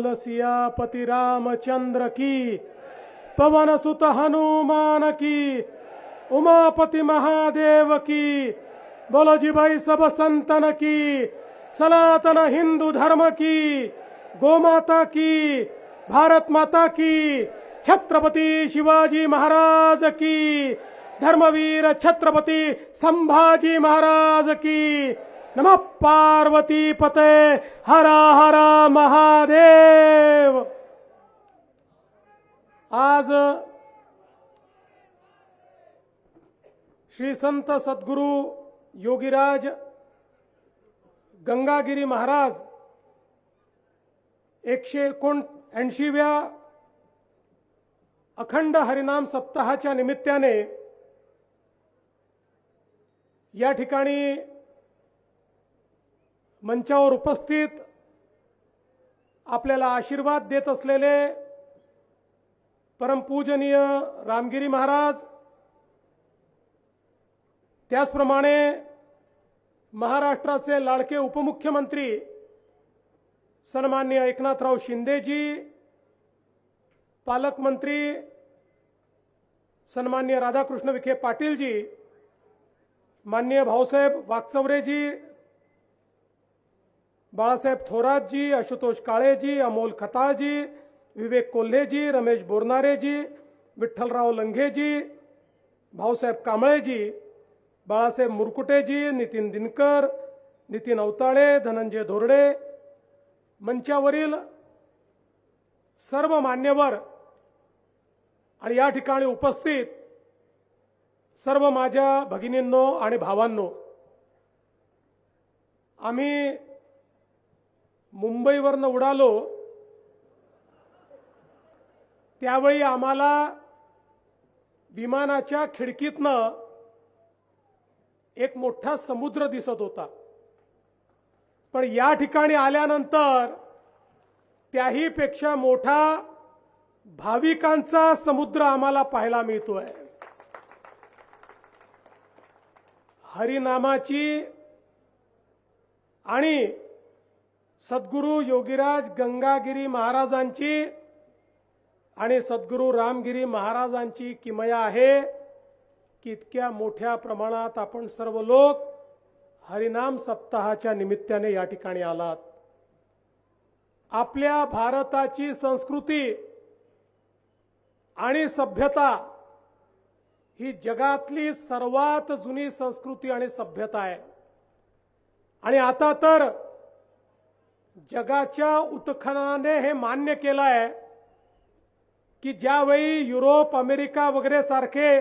बोल सियापति रामचंद्र की, पवन सुत हनुमान की, उमापति महादेव की, बोलो जी भाई सब संतन की, सनातन हिंदू धर्म की, गोमाता की, भारत माता की, छत्रपति शिवाजी महाराज की, धर्मवीर छत्रपति संभाजी महाराज की। नमः पार्वती पते, हर हर महादेव। आज श्री संत सद्गुरु योगीराज गंगागिरी महाराज 179व्या अखंड हरिनाम सप्ताहाच्या निमित्ताने या ठिकाणी मंचावर उपस्थित आपल्याला आशीर्वाद देत असलेले परमपूजनीय रामगिरी महाराज, त्याचप्रमाणे महाराष्ट्राचे लाडके उपमुख्यमंत्री सन्माननीय एकनाथराव शिंदेजी, पालकमंत्री सन्माननीय राधाकृष्ण विखे पाटीलजी, माननीय भाऊसाहेब वाकचौरेजी, बाळासाहेब थोरातजी, आशुतोष काळेजी, अमोल खताळजी, विवेक कोल्हेजी, रमेश बोरनारेजी, विठ्ठलराव लंघेजी, भाऊसाहेब कांबळेजी, बाळासाहेब मुरकुटेजी, नितीन दिनकर, नितीन अवताळे, धनंजय धोरडे, मंचावरील सर्व मान्यवर आणि या ठिकाणी उपस्थित सर्व माझ्या भगिनींनो आणि भावांनो, आम्ही मुंबईवरनं उडालो त्यावेळी आम्हाला विमानाच्या खिडकीतनं एक मोठा समुद्र दिसत होता, पण या ठिकाणी आल्यानंतर त्याही पेक्षा मोठा भाविकांचा समुद्र आम्हाला पाहायला मिळतोय। हरिनामाची आणि सद्गुरु योगीराज गंगागिरी महाराजांची आणि सद्गुरु रामगिरी महाराजांची किमया आहे की इतक्या मोठ्या प्रमाणात आपण सर्व लोक हरिनाम सप्ताहाच्या निमित्ताने या ठिकाणी आलात। आपल्या भारताची संस्कृती आणि सभ्यता ही जगातली सर्वात जुनी संस्कृती आणि सभ्यता आहे आणि आता तर जगाच्या उत्खननाने हे मान्य केलं आहे की ज्यावेळी युरोप, अमेरिका वगैरे सारखे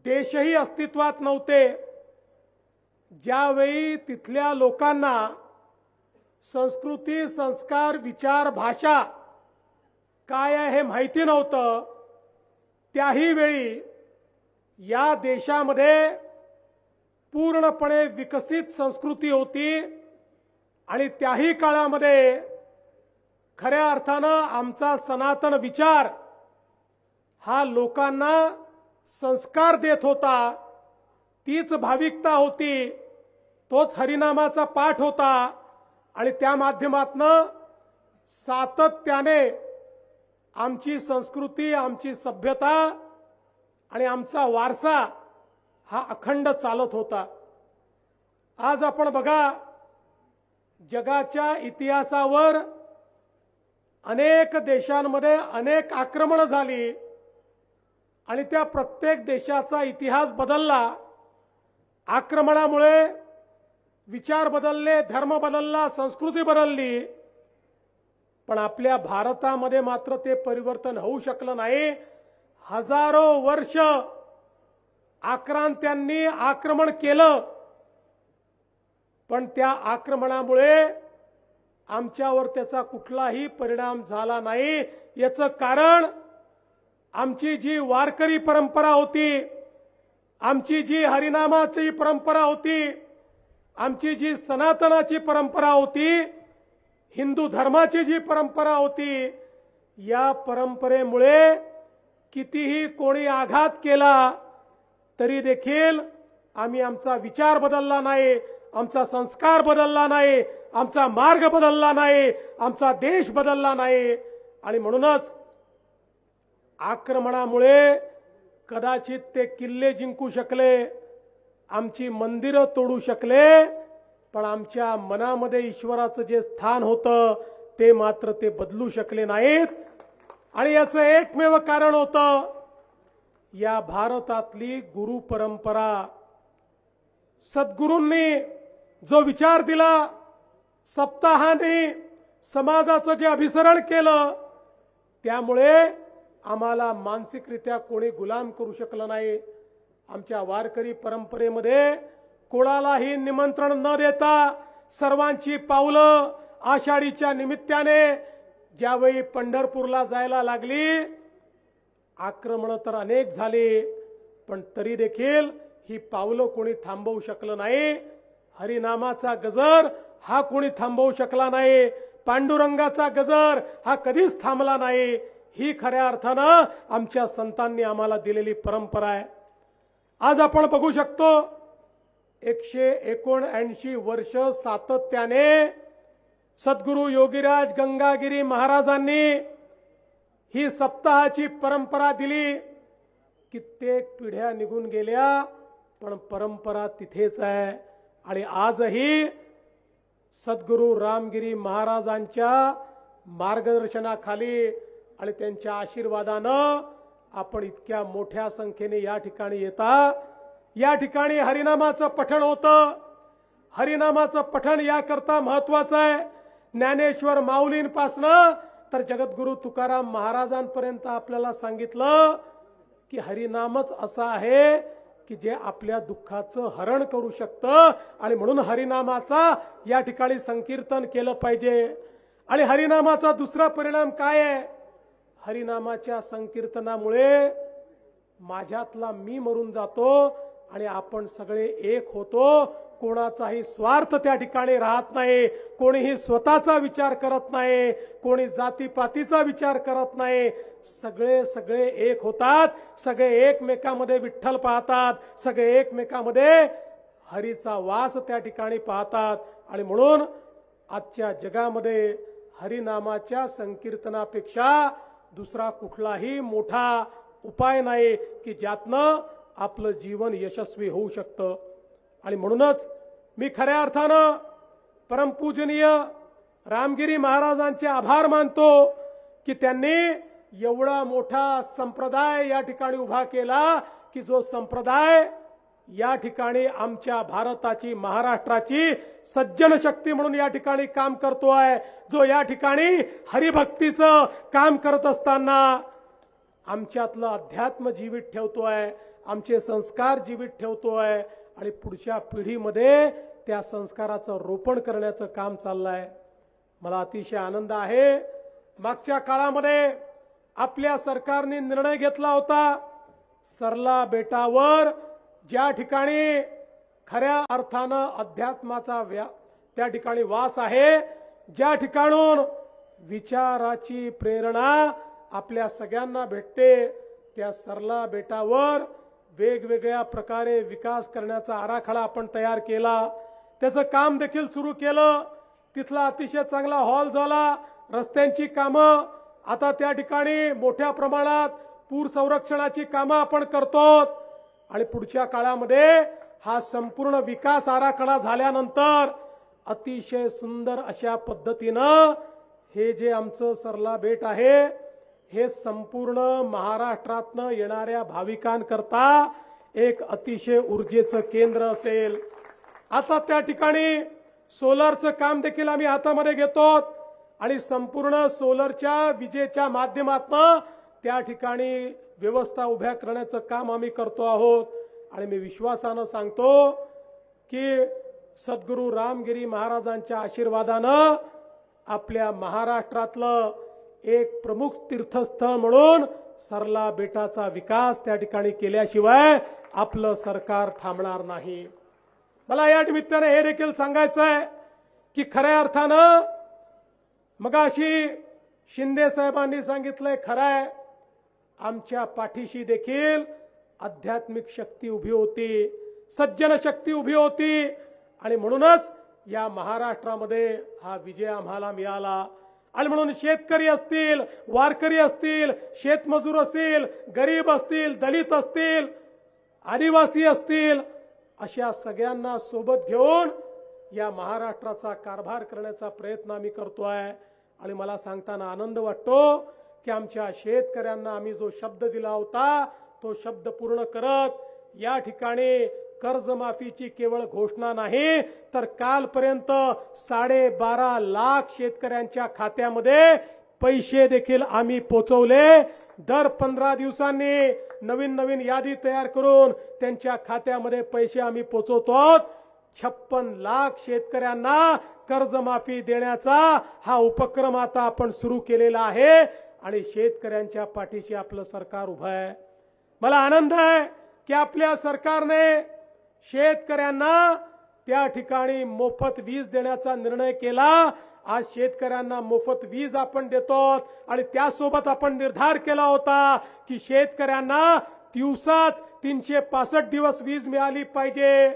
देशही अस्तित्वात नव्हते, ज्यावेळी तिथल्या लोकांना संस्कृती, संस्कार, विचार, भाषा काय आहे हे माहिती नव्हतं, त्याही वेळी या देशामध्ये पूर्णपणे विकसित संस्कृती होती आणि त्याही काळामध्ये खऱ्या अर्थानं आमचा सनातन विचार हा लोकांना संस्कार देत होता, तीच भाविकता होती, तोच हरिनामाचा पाठ होता आणि त्या माध्यमातनं सातत्याने आमची संस्कृती, आमची सभ्यता आणि आमचा वारसा हा अखंड चालत होता। आज आपण बघा, जगाच्या इतिहासावर अनेक देशांमध्ये अनेक आक्रमणे झाली आणि त्या प्रत्येक देशाचा इतिहास बदलला। आक्रमणामुळे विचार बदलले, धर्म बदलला, संस्कृती बदलली, पण आपल्या भारतामध्ये मात्र ते परिवर्तन होऊ शकलं नाही। हजारो वर्ष आक्रांत्यांनी आक्रमण केलं, पण त्या आक्रमणामुळे आमच्यावर त्याचा कुठलाही परिणाम झाला नाही। याचं कारण आमची जी वारकरी परंपरा होती, आमची जी हरिनामाची परंपरा होती, आमची जी सनातनाची परंपरा होती, हिंदू धर्माची जी परंपरा होती, या परंपरेमुळे कितीही कोणी आघात केला तरी देखील आम्ही आमचा विचार बदलला नाही, आमचा संस्कार बदलला नाही, आमचा मार्ग बदलला नाही, आमचा देश बदलला नाही. आणि म्हणूनच आक्रमणामुळे कदाचित ते किल्ले जिंकू शकले, आमची मंदिरं तोडू शकले, पण आमच्या मनामध्ये ईश्वराचं जे स्थान होतं ते मात्र ते बदलू शकले नाहीत. आणि याचं एकमेव कारण होतं या भारतातली गुरु परंपरा. सद्गुरूंनी जो विचार दिला, सप्ताहाने समाजाचं जे अभिसरण केलं, त्यामुळे आम्हाला मानसिकरित्या कोणी गुलाम करू शकलं नाही. आमच्या वारकरी परंपरेमध्ये कोणालाही निमंत्रण न देता सर्वांची पावलं आषाढीच्या निमित्ताने ज्यावेळी पंढरपूरला जायला लागली, आक्रमण तर अनेक झाली, पण तरी देखील ही पावलं कोणी थांबवू शकलं नाही. हरिनामाचा गजर हा कोणी थांबवू शकला नाही, पांडुरंगाचा गजर हा कधीच थांबला नाही. ही खऱ्या अर्थानं आमच्या संतांनी आम्हाला दिलेली परंपरा आहे. आज आपण बघू शकतो 179 वर्ष सातत्याने सद्गुरू योगीराज गंगागिरी महाराजांनी ही सप्ताहाची परंपरा दिली. कित्येक पिढ्या निघून गेल्या, पण परंपरा तिथेच आहे. आणि आजही सद्गुरू रामगिरी महाराजांच्या मार्गदर्शनाखाली आणि त्यांच्या आशीर्वादानं आपण इतक्या मोठ्या संख्येने या ठिकाणी येता. या ठिकाणी हरिनामाचं पठण होतं. हरिनामाचं पठण याकरता महत्वाचं आहे, ज्ञानेश्वर माऊलींपासनं तर जगद्गुरु तुकाराम महाराजांपर्यंत आपल्याला सांगितलं की हरिनामच असं आहे की जे आपल्या दुःखाचं हरण करू शकतं. आणि म्हणून हरिनामाचा या ठिकाणी संकीर्तन केलं पाहिजे. आणि हरिनामाचा दुसरा परिणाम काय आहे? हरिनामाच्या संकीर्तनामुळे माझ्यातला मी मरून जातो आणि आपण सगळे एक होतो. कोणाचाही स्वार्थ त्या ठिकाणी राहत नाही, कोणीही स्वतःचा विचार करत नाही, कोणी जातीपातीचा विचार करत नाही. सगळे एक होतात, सगळे एकमेकांमध्ये विठ्ठल पाहतात, सगळे एकमेकांमध्ये हरीचा वास त्या ठिकाणी पाहतात. आणि म्हणून आजच्या जगामध्ये हरिनामाच्या संकीर्तनापेक्षा दुसरा कुठलाही मोठा उपाय नाही की ज्यातनं आपलं जीवन यशस्वी होऊ शकतं. आणि म्हणूनच मी खऱ्या अर्थानं परमपूजनीय रामगिरी महाराजांचे आभार मानतो की त्यांनी एवढा मोठा संप्रदाय या ठिकाणी उभा केला की जो संप्रदाय या ठिकाणी आमच्या भारताची, महाराष्ट्राची सज्जन शक्ती म्हणून या ठिकाणी काम करतोय, जो या ठिकाणी हरिभक्तीचं काम करत असताना आमच्यातलं अध्यात्म जीवित ठेवतोय, आमचे संस्कार जीवित ठेवतोय आणि पुढच्या पिढीमध्ये त्या संस्काराचं रोपण करण्याचं काम चाललंय. मला अतिशय आनंद आहे. मागच्या काळामध्ये आपल्या सरकारने निर्णय घेतला होता, सरला बेटावर ज्या ठिकाणी खऱ्या अर्थानं अध्यात्माचा त्या ठिकाणी वास आहे, ज्या ठिकाणून विचाराची प्रेरणा आपल्या सगळ्यांना भेटते, त्या सरला बेटावर वेगवेगळ्या प्रकारे विकास करण्याचा आराखडा आपण तयार केला. त्याचं काम देखील सुरू केलं. तिथला अतिशय चांगला हॉल झाला. रस्त्यांची कामं आता त्या ठिकाणी मोठ्या प्रमाणात पूर संरक्षणाची कामं आपण करतो. आणि पुढच्या काळामध्ये हा संपूर्ण विकास आराखडा झाल्यानंतर अतिशय सुंदर अशा पद्धतीनं हे जे आमचं सरला बेट आहे हे संपूर्ण महाराष्ट्रातनं येणाऱ्या भाविकांकरता एक अतिशय ऊर्जेचं केंद्र असेल. आता त्या ठिकाणी सोलरचं काम देखील आम्ही हातामध्ये घेतो आणि संपूर्ण सोलरच्या विजेच्या माध्यमातून त्या ठिकाणी व्यवस्था उभ्या करण्याचं काम आम्ही करतो आहोत. आणि मी विश्वासानं सांगतो की सद्गुरू रामगिरी महाराजांच्या आशीर्वादानं आपल्या महाराष्ट्रातलं एक प्रमुख तीर्थस्थळ म्हणून सरला बेटाचा विकास त्या ठिकाणी केल्याशिवाय आपलं सरकार थांबणार नाही. मला या निमित्ताने हे देखील सांगायचं आहे की खऱ्या अर्थानं मगाशी शिंदे साहेबांनी सांगितलंय, खरं आहे, आमच्या पाठीशी देखील आध्यात्मिक शक्ती उभी होती, सज्जन शक्ती उभी होती. आणि म्हणूनच या महाराष्ट्रामध्ये हा विजय आम्हाला मिळाला। आणि म्हणून शेतकरी असतील, वारकरी असतील, शेतमजूर असतील, गरीब असतील, दलित असतील, आदिवासी असतील, अशा सगळ्यांना सोबत घेऊन या महाराष्ट्राचा कारभार करण्याचा प्रयत्न आम्ही करतोय। आणि मला सांगताना आनंद वाटतो की आमच्या शेतकऱ्यांना आम्ही जो शब्द दिला होता तो शब्द पूर्ण करत या ठिकाणी कर्जमाफीची केवळ घोषणा नाही तर कालपर्यंत 12.5 लाख शेतकऱ्यांच्या खात्यामध्ये पैसे देखील आम्ही पोहोचवले। दर 15 दिवसांनी नवीन यादी तयार करून त्यांच्या खात्यामध्ये पैसे आम्ही पोहोचवतो। 56 लाख शेतकऱ्यांना कर्जमाफी देण्याचा हा उपक्रम आता आपण सुरू केलेला आहे आणि शेतकऱ्यांच्या पाठीशी आपलं सरकार उभं आहे। मला आनंद आहे की आपल्या सरकारने शेतकऱ्यांना त्या ठिकाणी मोफत वीज देण्याचा निर्णय केला। आज शेतकऱ्यांना मोफत वीज आपण देतो आणि त्यासोबत आपण निर्धार केला होता की शेतकऱ्यांना दिवसाच 365 दिवस वीज मिळाली पाहिजे।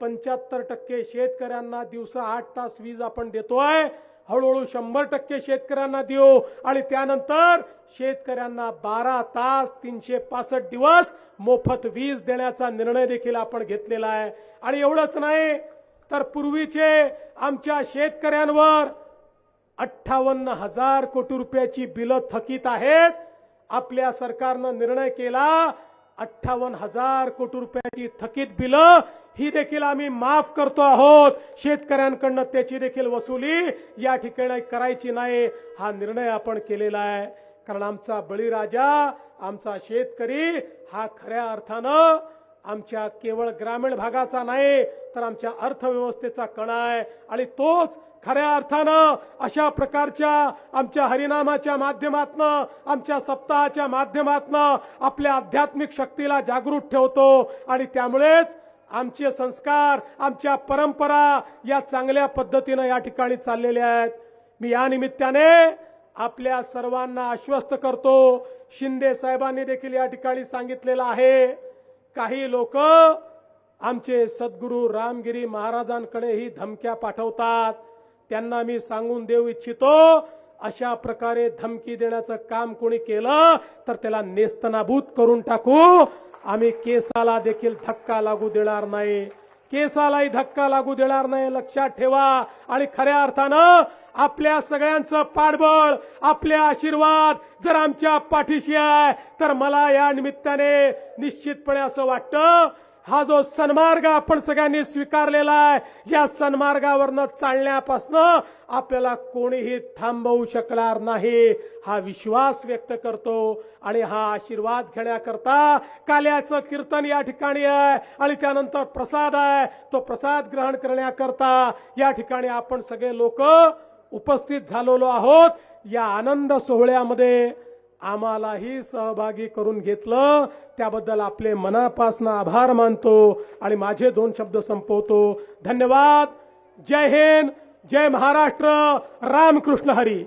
75% शेतकऱ्यांना दिवसा 8 तास वीज आपण देतोय। हळूहळू 100% शेतकऱ्यांना देऊ आणि त्यानंतर शेतकऱ्यांना 12 तास 365 दिवस मोफत वीज देण्याचा निर्णय देखील आपण घेतलेला आहे। आणि एवढंच नाही तर पूर्वीचे आमच्या शेतकऱ्यांवर 58,000 कोटी रुपयाची बिलं थकीत आहेत। आपल्या सरकारनं निर्णय केला 58,000 कोटी रुपयाची थकीत बिलं ही देखील आम्ही माफ करतो आहोत। शेतकऱ्यांकडून त्याची देखील वसुली या ठिकाणी करायची नाही हा निर्णय आपण केलेला आहे। कारण आमचा बळीराजा आमचा शेतकरी हा खऱ्या अर्थानं आमच्या केवळ ग्रामीण भागाचा नाही तर आमच्या अर्थव्यवस्थेचा कणा आहे आणि तोच खऱ्या अर्थानं अशा प्रकारच्या आमच्या हरिनामाच्या माध्यमातनं आमच्या सप्ताहाच्या माध्यमातनं आपल्या आध्यात्मिक शक्तीला जागृत ठेवतो आणि त्यामुळेच आमचे संस्कार आमच्या परंपरा या चांगल्या पद्धतीने या ठिकाणी चाललेल्या आहेत। मी या निमित्ताने आपल्या सर्वांना आश्वस्त करतो, शिंदे साहेबांनी देखील या ठिकाणी सांगितलेलं आहे, काही लोक आमचे सद्गुरू रामगिरी महाराजांकडे ही धमक्या पाठवतात। त्यांना मी सांगून देऊ इच्छितो अशा प्रकारे धमकी देण्याचं काम कोणी केलं तर त्याला नेस्तनाबूत करून टाकू। आम्ही केसाला देखील धक्का लागू देणार नाही, केसालाही धक्का लागू देणार नाही, लक्षात ठेवा। आणि खऱ्या अर्थानं आपल्या सगळ्यांचं पाठबळ आपले आशीर्वाद जर आमच्या पाठीशी आहे तर मला या निमित्ताने निश्चितपणे असं वाटतं हा जो सन्मार्ग आपण सगळ्यांनी स्वीकारलेला आहे या सन्मार्गावरनं चालण्यापासून आपल्याला कोणीही थांबवू शकणार नाही हा विश्वास व्यक्त करतो। आणि हा आशीर्वाद घेण्याकरता काल्याचं कीर्तन या ठिकाणी आहे आणि त्यानंतर प्रसाद आहे, तो प्रसाद ग्रहण करण्याकरता या ठिकाणी आपण सगळे लोक उपस्थित झालेलो आहोत। या आनंद सोहळ्यामध्ये आम्हालाही सहभागी करून घेतलं त्याबद्दल आपले मनापासून आभार मानतो आणि माझे 2 शब्द संपवतो। धन्यवाद। जय हिंद, जय महाराष्ट्र, रामकृष्ण हरी।